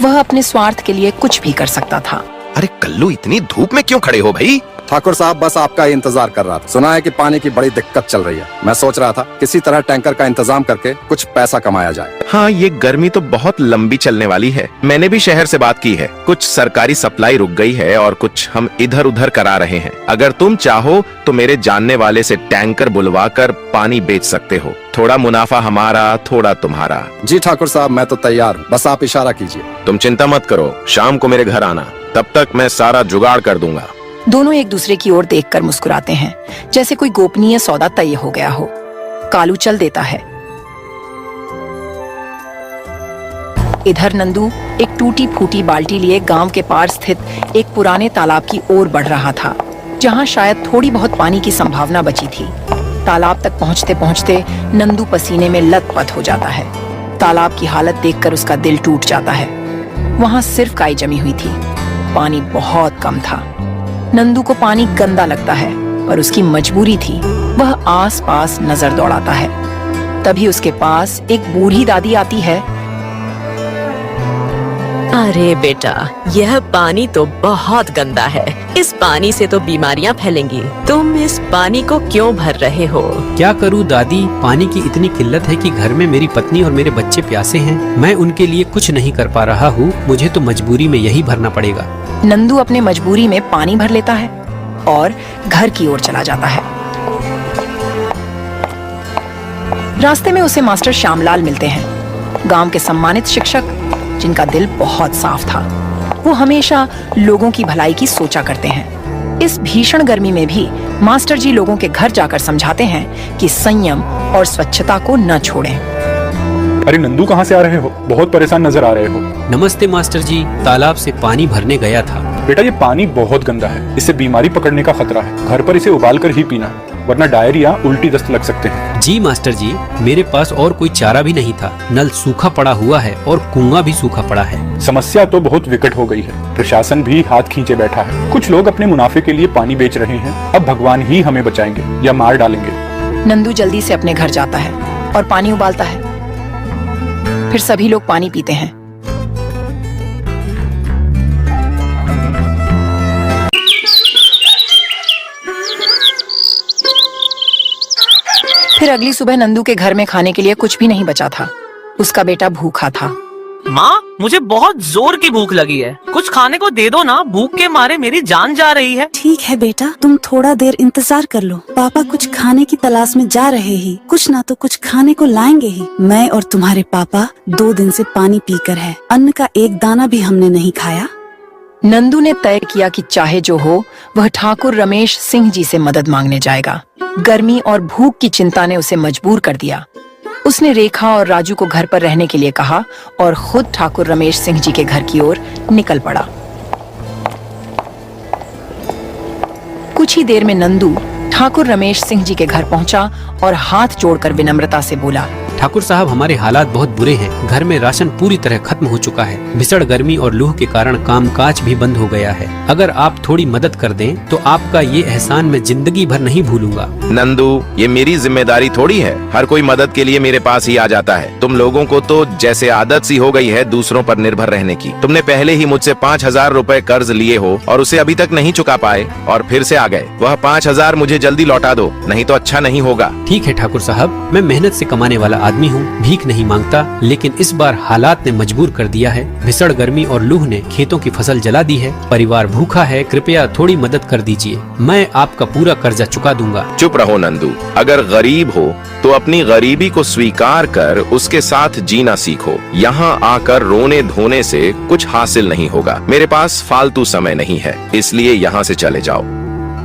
वह अपने स्वार्थ के लिए कुछ भी कर सकता था। अरे कल्लू, इतनी धूप में क्यों खड़े हो भाई? ठाकुर साहब, बस आपका ही इंतजार कर रहा था। सुना है कि पानी की बड़ी दिक्कत चल रही है। मैं सोच रहा था किसी तरह टैंकर का इंतजाम करके कुछ पैसा कमाया जाए। हाँ, ये गर्मी तो बहुत लंबी चलने वाली है। मैंने भी शहर से बात की है। कुछ सरकारी सप्लाई रुक गई है और कुछ हम इधर उधर करा रहे हैं। अगर तुम चाहो तो मेरे जानने वाले से टैंकर बुलवा कर पानी बेच सकते हो। थोड़ा मुनाफा हमारा, थोड़ा तुम्हारा। जी ठाकुर साहब, मैं तो तैयार हूँ, बस आप इशारा कीजिए। तुम चिंता मत करो, शाम को मेरे घर आना, तब तक मैं सारा जुगाड़ कर दूंगा। दोनों एक दूसरे की ओर देखकर मुस्कुराते हैं, जैसे कोई गोपनीय सौदा तय हो गया हो। कालू चल देता है। इधर नंदू एक टूटी फूटी बाल्टी लिए गांव के पार स्थित एक पुराने तालाब की ओर बढ़ रहा था, जहां शायद थोड़ी बहुत पानी की संभावना बची थी। तालाब तक पहुंचते पहुंचते नंदू पसीने में लथपथ हो जाता है। तालाब की हालत देखकर उसका दिल टूट जाता है। वहां सिर्फ काई जमी हुई थी, पानी बहुत कम था। नंदू को पानी गंदा लगता है, पर उसकी मजबूरी थी। वह आस पास नजर दौड़ाता है। तभी उसके पास एक बूढ़ी दादी आती है। अरे बेटा, यह पानी तो बहुत गंदा है। इस पानी से तो बीमारियां फैलेंगी। तुम इस पानी को क्यों भर रहे हो? क्या करूं दादी, पानी की इतनी किल्लत है कि घर में मेरी पत्नी और मेरे बच्चे प्यासे हैं। मैं उनके लिए कुछ नहीं कर पा रहा हूँ। मुझे तो मजबूरी में यही भरना पड़ेगा। नंदू अपने मजबूरी में पानी भर लेता है और घर की ओर चला जाता है। रास्ते में उसे मास्टर श्यामलाल मिलते हैं, गांव के सम्मानित शिक्षक जिनका दिल बहुत साफ था। वो हमेशा लोगों की भलाई की सोचा करते हैं। इस भीषण गर्मी में भी मास्टर जी लोगों के घर जाकर समझाते हैं कि संयम और स्वच्छता को न छोड़ें। अरे नंदू, कहाँ से आ रहे हो? बहुत परेशान नजर आ रहे हो। नमस्ते मास्टर जी, तालाब से पानी भरने गया था। बेटा, ये पानी बहुत गंदा है, इससे बीमारी पकड़ने का खतरा है। घर पर इसे उबाल कर ही पीना है, वरना डायरिया, उल्टी दस्त लग सकते हैं। जी मास्टर जी, मेरे पास और कोई चारा भी नहीं था। नल सूखा पड़ा हुआ है और कुआं भी सूखा पड़ा है। समस्या तो बहुत विकट हो गई है। प्रशासन भी हाथ खींचे बैठा है। कुछ लोग अपने मुनाफे के लिए पानी बेच रहे हैं। अब भगवान ही हमें बचाएंगे या मार डालेंगे। नंदू जल्दी से अपने घर जाता है और पानी उबालता है। फिर सभी लोग पानी पीते हैं। फिर अगली सुबह नंदू के घर में खाने के लिए कुछ भी नहीं बचा था। उसका बेटा भूखा था। माँ मुझे बहुत जोर की भूख लगी है, कुछ खाने को दे दो ना, भूख के मारे मेरी जान जा रही है। ठीक है बेटा, तुम थोड़ा देर इंतजार कर लो। पापा कुछ खाने की तलाश में जा रहे ही, कुछ ना तो कुछ खाने को लाएंगे ही। मैं और तुम्हारे पापा 2 दिन से पानी पीकर है, अन्न का एक दाना भी हमने नहीं खाया। नंदू ने तय किया कि चाहे जो हो वह ठाकुर रमेश सिंह जी से मदद मांगने जाएगा। गर्मी और भूख की चिंता ने उसे मजबूर कर दिया। उसने रेखा और राजू को घर पर रहने के लिए कहा और खुद ठाकुर रमेश सिंह जी के घर की ओर निकल पड़ा। कुछ ही देर में नंदू ठाकुर रमेश सिंह जी के घर पहुंचा और हाथ जोड़कर विनम्रता से बोला, ठाकुर साहब, हमारे हालात बहुत बुरे हैं। घर में राशन पूरी तरह खत्म हो चुका है। भीषण गर्मी और लूह के कारण कामकाज भी बंद हो गया है। अगर आप थोड़ी मदद कर दें तो आपका ये एहसान मैं जिंदगी भर नहीं भूलूंगा। नंदू, ये मेरी जिम्मेदारी थोड़ी है। हर कोई मदद के लिए मेरे पास ही आ जाता है। तुम लोगों को तो जैसे आदत सी हो गई है दूसरों पर निर्भर रहने की। तुमने पहले ही मुझसे 5,000 रुपए कर्ज लिए हो और उसे अभी तक नहीं चुका पाए और फिर से आ गए। वह 5,000 मुझे जल्दी लौटा दो, नहीं तो अच्छा नहीं होगा। ठीक है ठाकुर साहब, मैं मेहनत से कमाने वाला आदमी हूँ, भीख नहीं मांगता, लेकिन इस बार हालात ने मजबूर कर दिया है। भीषण गर्मी और लूह ने खेतों की फसल जला दी है। परिवार भूखा है, कृपया थोड़ी मदद कर दीजिए। मैं आपका पूरा कर्जा चुका दूंगा। चुप रहो नंदू, अगर गरीब हो तो अपनी गरीबी को स्वीकार कर उसके साथ जीना सीखो। यहाँ आकर रोने धोने से कुछ हासिल नहीं होगा। मेरे पास फालतू समय नहीं है, इसलिए यहाँ से चले जाओ।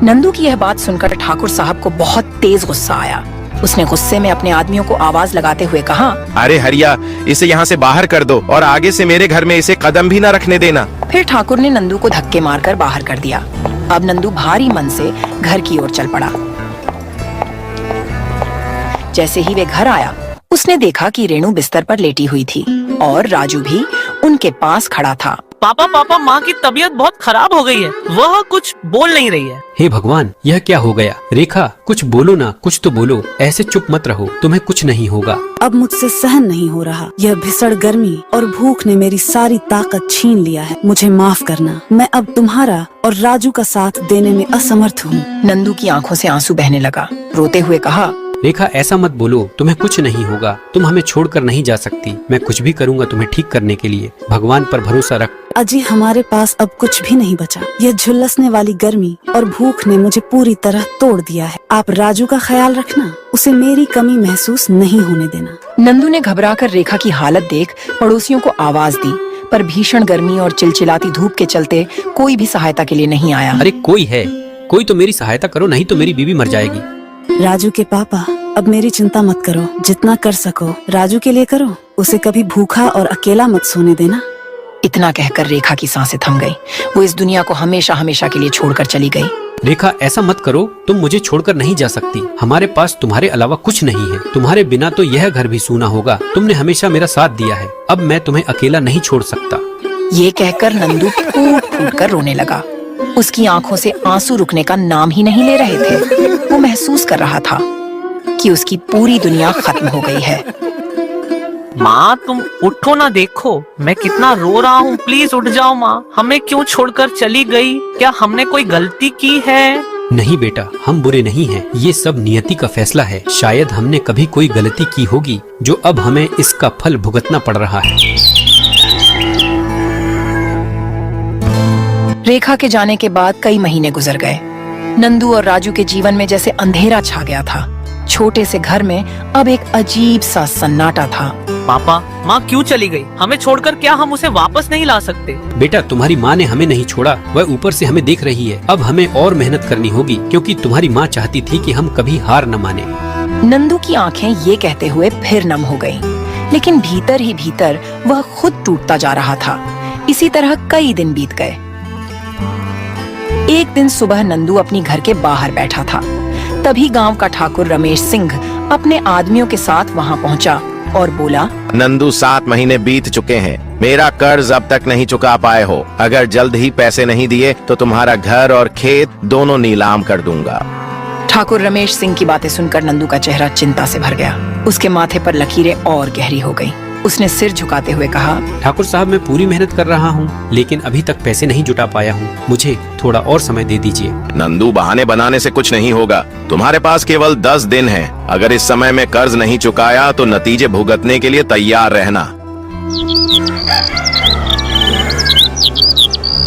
नंदू की यह बात सुनकर ठाकुर साहब को बहुत तेज गुस्सा आया। उसने गुस्से में अपने आदमियों को आवाज लगाते हुए कहा, अरे हरिया, इसे यहाँ से बाहर कर दो और आगे से मेरे घर में इसे कदम भी न रखने देना। फिर ठाकुर ने नंदू को धक्के मारकर बाहर कर दिया। अब नंदू भारी मन से घर की ओर चल पड़ा। जैसे ही वे घर आया, उसने देखा कि रेणु बिस्तर पर लेटी हुई थी और राजू भी उनके पास खड़ा था। पापा, माँ की तबीयत बहुत खराब हो गई है, वह कुछ बोल नहीं रही है। हे भगवान, यह क्या हो गया? रेखा, कुछ बोलो ना, कुछ तो बोलो। ऐसे चुप मत रहो, तुम्हें कुछ नहीं होगा। अब मुझसे सहन नहीं हो रहा। यह भीषण गर्मी और भूख ने मेरी सारी ताकत छीन लिया है। मुझे माफ करना, मैं अब तुम्हारा और राजू का साथ देने में असमर्थ हूँ। नंदू की आंखों से आंसू बहने लगा। रोते हुए कहा, रेखा, ऐसा मत बोलो, तुम्हें कुछ नहीं होगा। तुम हमें छोड़कर नहीं जा सकती। मैं कुछ भी करूंगा तुम्हें ठीक करने के लिए। भगवान पर भरोसा रख। अजी, हमारे पास अब कुछ भी नहीं बचा। यह झुलसने वाली गर्मी और भूख ने मुझे पूरी तरह तोड़ दिया है। आप राजू का ख्याल रखना, उसे मेरी कमी महसूस नहीं होने देना। नंदू ने घबराकर रेखा की हालत देख पड़ोसियों को आवाज दी, पर भीषण गर्मी और चिलचिलाती धूप के चलते कोई भी सहायता के लिए नहीं आया। अरे कोई है, कोई तो मेरी सहायता करो, नहीं तो मेरी बीवी मर जाएगी। राजू के पापा, अब मेरी चिंता मत करो। जितना कर सको राजू के लिए करो। उसे कभी भूखा और अकेला मत सोने देना। इतना कहकर रेखा की सांसें थम गईं। वो इस दुनिया को हमेशा हमेशा के लिए छोड़कर चली गई। रेखा, ऐसा मत करो, तुम मुझे छोड़कर नहीं जा सकती। हमारे पास तुम्हारे अलावा कुछ नहीं है। तुम्हारे बिना तो यह घर भी सूना होगा। तुमने हमेशा मेरा साथ दिया है, अब मैं तुम्हें अकेला नहीं छोड़ सकता। ये कहकर नंदू फूट फूट कर रोने लगा। उसकी आंखों से आंसू रुकने का नाम ही नहीं ले रहे थे। वो महसूस कर रहा था कि उसकी पूरी दुनिया खत्म हो गई है। माँ, तुम उठो ना, देखो मैं कितना रो रहा हूँ। प्लीज उठ जाओ माँ, हमें क्यों छोड़कर चली गई? क्या हमने कोई गलती की है? नहीं बेटा, हम बुरे नहीं हैं। ये सब नियति का फैसला है। शायद हमने कभी कोई गलती की होगी जो अब हमें इसका फल भुगतना पड़ रहा है। रेखा के जाने के बाद कई महीने गुजर गए। नंदू और राजू के जीवन में जैसे अंधेरा छा गया था। छोटे से घर में अब एक अजीब सा सन्नाटा था। पापा, माँ क्यों चली गई? हमें छोड़कर क्या हम उसे वापस नहीं ला सकते? बेटा, तुम्हारी माँ ने हमें नहीं छोड़ा, वह ऊपर से हमें देख रही है। अब हमें और मेहनत करनी होगी, क्योंकि तुम्हारी माँ चाहती थी कि हम कभी हार न माने। नंदू की आंखें ये कहते हुए फिर नम हो गईं, लेकिन भीतर ही भीतर वह खुद टूटता जा रहा था। इसी तरह कई दिन बीत गए। एक दिन सुबह नंदू अपनी घर के बाहर बैठा था। तभी गांव का ठाकुर रमेश सिंह अपने आदमियों के साथ वहां पहुंचा और बोला, नंदू, 7 महीने बीत चुके हैं। मेरा कर्ज अब तक नहीं चुका पाए हो। अगर जल्द ही पैसे नहीं दिए तो तुम्हारा घर और खेत दोनों नीलाम कर दूंगा। ठाकुर रमेश सिंह की बातें सुनकर नंदू का चेहरा चिंता से भर गया। उसके माथे पर लकीरें और गहरी हो गईं। उसने सिर झुकाते हुए कहा, ठाकुर साहब, मैं पूरी मेहनत कर रहा हूँ, लेकिन अभी तक पैसे नहीं जुटा पाया हूँ। मुझे थोड़ा और समय दे दीजिए। नंदू, बहाने बनाने से कुछ नहीं होगा। तुम्हारे पास केवल 10 दिन हैं। अगर इस समय में कर्ज नहीं चुकाया तो नतीजे भुगतने के लिए तैयार रहना।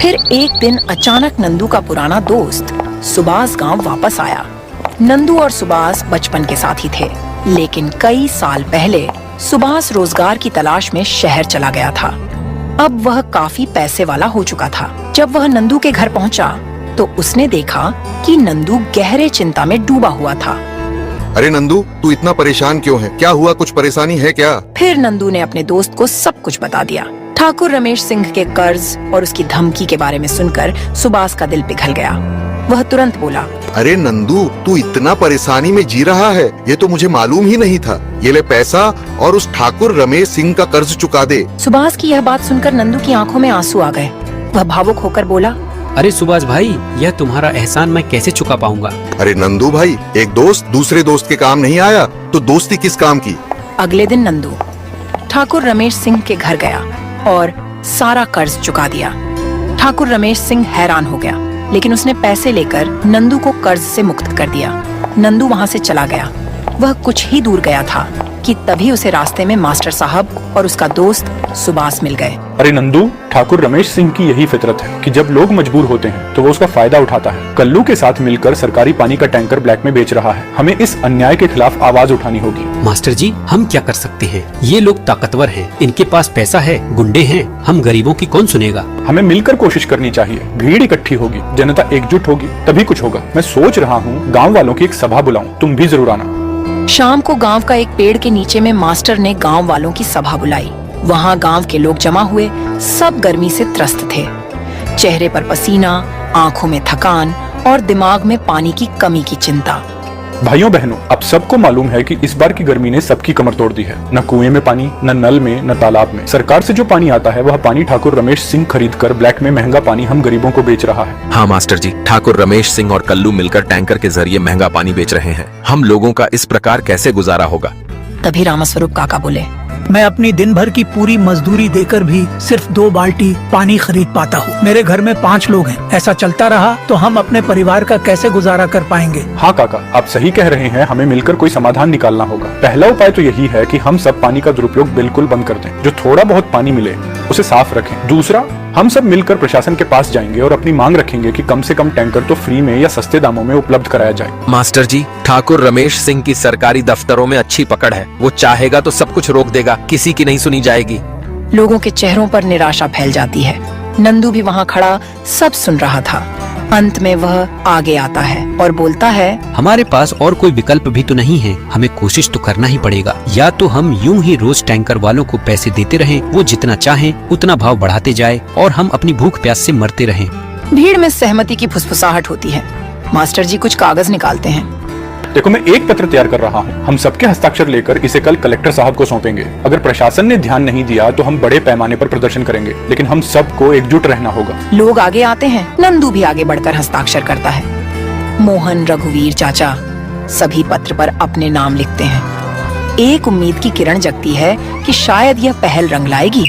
फिर एक दिन अचानक नंदू का पुराना दोस्त सुभाष गांव वापस आया। नंदू और सुभाष बचपन के साथी थे, लेकिन कई साल पहले सुभाष रोजगार की तलाश में शहर चला गया था। अब वह काफी पैसे वाला हो चुका था। जब वह नंदू के घर पहुंचा तो उसने देखा कि नंदू गहरे चिंता में डूबा हुआ था। अरे नंदू, तू इतना परेशान क्यों है? क्या हुआ? कुछ परेशानी है क्या? फिर नंदू ने अपने दोस्त को सब कुछ बता दिया। ठाकुर रमेश सिंह के कर्ज और उसकी धमकी के बारे में सुनकर सुभाष का दिल पिघल गया। वह तुरंत बोला, अरे नंदू, तू इतना परेशानी में जी रहा है, ये तो मुझे मालूम ही नहीं था। ये ले पैसा और उस ठाकुर रमेश सिंह का कर्ज चुका दे। सुभाष की यह बात सुनकर नंदू की आंखों में आंसू आ गए। वह भावुक होकर बोला, अरे सुभाष भाई, यह तुम्हारा एहसान मैं कैसे चुका पाऊंगा? अरे नंदू भाई, एक दोस्त दूसरे दोस्त के काम नहीं आया तो दोस्ती किस काम की? अगले दिन नंदू ठाकुर रमेश सिंह के घर गया और सारा कर्ज चुका दिया। ठाकुर रमेश सिंह हैरान हो गया, लेकिन उसने पैसे लेकर नंदू को कर्ज से मुक्त कर दिया। नंदू वहाँ से चला गया। वह कुछ ही दूर गया था कि तभी उसे रास्ते में मास्टर साहब और उसका दोस्त सुभाष मिल गए। अरे नंदू, ठाकुर रमेश सिंह की यही फितरत है कि जब लोग मजबूर होते हैं तो वो उसका फायदा उठाता है। कल्लू के साथ मिलकर सरकारी पानी का टैंकर ब्लैक में बेच रहा है। हमें इस अन्याय के खिलाफ आवाज उठानी होगी। मास्टर जी, हम क्या कर सकते हैं? ये लोग ताकतवर हैं, इनके पास पैसा है, गुंडे हैं। हम गरीबों की कौन सुनेगा? हमें मिलकर कोशिश करनी चाहिए। भीड़ इकट्ठी होगी, जनता एकजुट होगी, तभी कुछ होगा। मैं सोच रहा हूँ गाँव वालों की एक सभा बुलाऊं, तुम भी जरूर आना। शाम को गांव का एक पेड़ के नीचे में मास्टर ने गांव वालों की सभा बुलाई। वहां गांव के लोग जमा हुए, सब गर्मी से त्रस्त थे। चेहरे पर पसीना, आंखों में थकान और दिमाग में पानी की कमी की चिंता। भाइयों बहनों, अब सबको मालूम है कि इस बार की गर्मी ने सबकी कमर तोड़ दी है। न कुएं में पानी, न नल में, न तालाब में। सरकार से जो पानी आता है वह पानी ठाकुर रमेश सिंह खरीद कर ब्लैक में महंगा पानी हम गरीबों को बेच रहा है। हाँ मास्टर जी, ठाकुर रमेश सिंह और कल्लू मिलकर टैंकर के जरिए महंगा पानी बेच रहे हैं। हम लोगों का इस प्रकार कैसे गुजारा होगा? तभी रामस्वरूप काका बोले, मैं अपनी दिन भर की पूरी मजदूरी देकर भी सिर्फ 2 बाल्टी पानी खरीद पाता हूँ। मेरे घर में 5 लोग हैं। ऐसा चलता रहा तो हम अपने परिवार का कैसे गुजारा कर पाएंगे? हाँ काका, आप सही कह रहे हैं। हमें मिलकर कोई समाधान निकालना होगा। पहला उपाय तो यही है कि हम सब पानी का दुरुपयोग बिल्कुल बंद कर दें। जो थोड़ा बहुत पानी मिले उसे साफ रखें। दूसरा, हम सब मिलकर प्रशासन के पास जाएंगे और अपनी मांग रखेंगे कि कम से कम टैंकर तो फ्री में या सस्ते दामों में उपलब्ध कराया जाए। मास्टर जी, ठाकुर रमेश सिंह की सरकारी दफ्तरों में अच्छी पकड़ है। वो चाहेगा तो सब कुछ रोक देगा, किसी की नहीं सुनी जाएगी। लोगों के चेहरों पर निराशा फैल जाती है। नंदू भी वहाँ खड़ा सब सुन रहा था। अंत में वह आगे आता है और बोलता है, हमारे पास और कोई विकल्प भी तो नहीं है। हमें कोशिश तो करना ही पड़ेगा। या तो हम यूं ही रोज टैंकर वालों को पैसे देते रहें, वो जितना चाहें उतना भाव बढ़ाते जाए और हम अपनी भूख प्यास से मरते रहें। भीड़ में सहमति की फुसफुसाहट होती है। मास्टर जी कुछ कागज निकालते हैं। देखो, मैं एक पत्र तैयार कर रहा हूँ। हम सबके हस्ताक्षर लेकर इसे कल कलेक्टर साहब को सौंपेंगे। अगर प्रशासन ने ध्यान नहीं दिया तो हम बड़े पैमाने पर प्रदर्शन करेंगे, लेकिन हम सबको एकजुट रहना होगा। लोग आगे आते हैं। नंदू भी आगे बढ़कर हस्ताक्षर करता है। मोहन, रघुवीर चाचा सभी पत्र पर अपने नाम लिखते हैं। एक उम्मीद की किरण जगती है कि शायद यह पहल रंग लाएगी।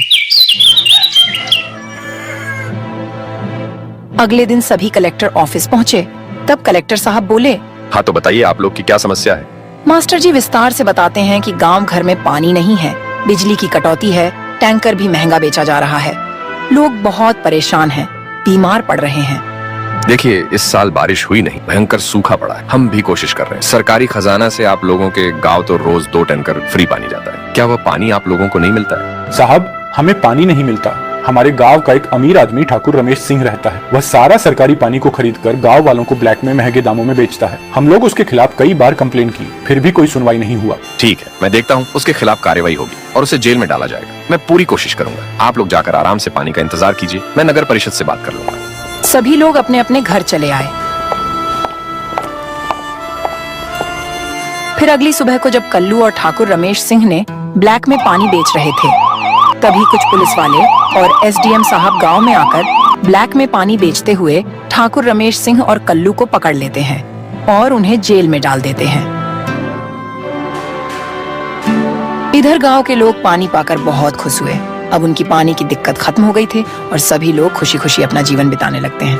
अगले दिन सभी कलेक्टर ऑफिस पहुँचे। तब कलेक्टर साहब बोले, हाँ तो बताइए, आप लोग की क्या समस्या है? मास्टर जी विस्तार से बताते हैं कि गांव घर में पानी नहीं है, बिजली की कटौती है, टैंकर भी महंगा बेचा जा रहा है। लोग बहुत परेशान हैं, बीमार पड़ रहे हैं। देखिए, इस साल बारिश हुई नहीं, भयंकर सूखा पड़ा है। हम भी कोशिश कर रहे हैं। सरकारी खजाना से आप लोगों के गांव तो रोज 2 टैंकर फ्री पानी जाता है। क्या वह पानी आप लोगों को नहीं मिलता है? साहब, हमें पानी नहीं मिलता। हमारे गांव का एक अमीर आदमी ठाकुर रमेश सिंह रहता है। वह सारा सरकारी पानी को खरीदकर गांव वालों को ब्लैक में महंगे दामों में बेचता है। हम लोग उसके खिलाफ कई बार कंप्लेन की, फिर भी कोई सुनवाई नहीं हुआ। ठीक है, मैं देखता हूँ। उसके खिलाफ कार्रवाई होगी और उसे जेल में डाला जाएगा। मैं पूरी कोशिश करूंगा। आप लोग जाकर आराम से पानी का इंतजार कीजिए। मैं नगर परिषद से बात कर लूंगा। सभी लोग अपने अपने घर चले आए। फिर अगली सुबह को जब कल्लू और ठाकुर रमेश सिंह ने ब्लैक में पानी बेच रहे थे, तभी कुछ पुलिस वाले और एसडीएम साहब गांव में आकर ब्लैक में पानी बेचते हुए ठाकुर रमेश सिंह और कल्लू को पकड़ लेते हैं और उन्हें जेल में डाल देते हैं। इधर गांव के लोग पानी पाकर बहुत खुश हुए। अब उनकी पानी की दिक्कत खत्म हो गई थी और सभी लोग खुशी खुशी अपना जीवन बिताने लगते हैं।